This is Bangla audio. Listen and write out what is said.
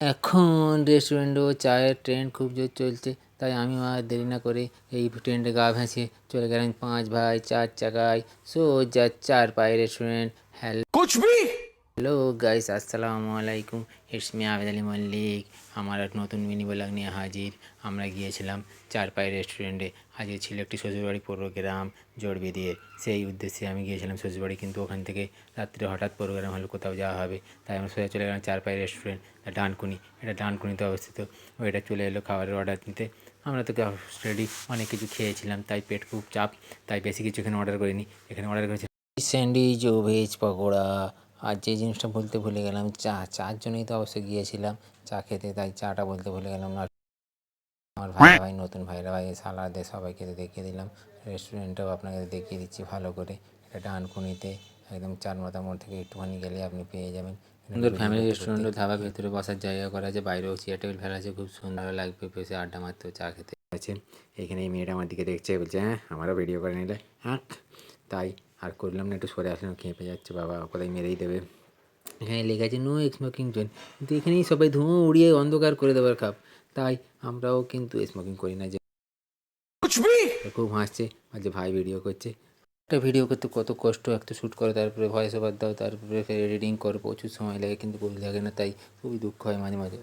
এখন রেস্টুরেন্ট ও চায়ের ট্রেন্ড খুব জোর চলছে, তাই আমিও আর দেরি না করে এই ট্রেন্ডে গা ভেসে চলে গেলাম 5 ভাই 4 চাকায় সোজা 4 পায়ে রেস্টুরেন্ট। হ্যালো গাইস, আসসালামু আলাইকুম। ইটস মি আবেদ আলী মল্লিক। আমার এক নতুন মিনি ব্লগ নিয়ে হাজির। আমরা গিয়েছিলাম 4 পায়ে রেস্টুরেন্টে। আজকে ছিল একটি শ্বশুরবাড়ি প্রোগ্রাম জড়বে দিয়ে, সেই উদ্দেশ্যে আমি গিয়েছিলাম শ্বশুরবাড়ি। কিন্তু ওখান থেকে রাত্রে হঠাৎ প্রোগ্রাম হলো, কোথাও যাওয়া হবে, তাই আমরা সোজা চলে গেলাম 4 পায়ে রেস্টুরেন্ট, ডানকুনি। এটা ডানকুনিতে অবস্থিত। ওইটা চলে এলো খাবারের অর্ডার দিতে। আমরা তো অলরেডি অনেক কিছু খেয়েছিলাম, তাই পেট খুব চাপ, তাই বেশি কিছু এখানে অর্ডার করিনি। এখানে অর্ডার করেছি স্যান্ডউইচ ও ভেজ পকোড়া। আর যে জিনিসটা বলতে ভুলে গেলাম, চার জন্যই তো অবশ্যই গিয়েছিলাম চা খেতে, তাই চাটা বলতে ভুলে গেলাম না। আমার ভাইরা ভাই, নতুন ভাইরা ভাই, সালাদে সবাইকে দেখিয়ে দিলাম। রেস্টুরেন্টটাও আপনাকে দেখিয়ে দিচ্ছি ভালো করে। এটা ডানকুনিতে একদম চার মাথা মোড় থেকে একটুখানি গেলে আপনি পেয়ে যাবেন। সুন্দর ফ্যামিলি রেস্টুরেন্ট ও ধাবা, ভেতরে বসার জায়গা করা আছে, বাইরেও চেয়ার টেবিল ফেলা আছে, খুব সুন্দর লাগবে বসে আড্ডা মারতে চা খেতে আছে। এখানে এই মেয়েটা আমার দিকে দেখছে, বলছে হ্যাঁ আমারও ভিডিও করে নিলে। হ্যাঁ, তাই আর করলাম না, একটু সরে আসলাম, খেপে যাচ্ছে বাবা, কোথায় মেরেই দেবে। এখানে লেখা আছে নো স্মোকিং জোন, কিন্তু এখানেই সবাই ধোঁয়া উড়িয়ে অন্ধকার করে দেওয়ার খাপ, তাই আমরাও কিন্তু স্মোকিং করি না। যে খুব হাসছে, বলছে ভাই ভিডিও করছে। একটা ভিডিও করতে কত কষ্ট, একটা শ্যুট করো, তারপরে ভয়েস ওভার দাও, তারপরে এডিটিং করো, প্রচুর সময় লাগে, কিন্তু ভুল লাগে না, তাই খুবই দুঃখ হয় মাঝে মাঝে।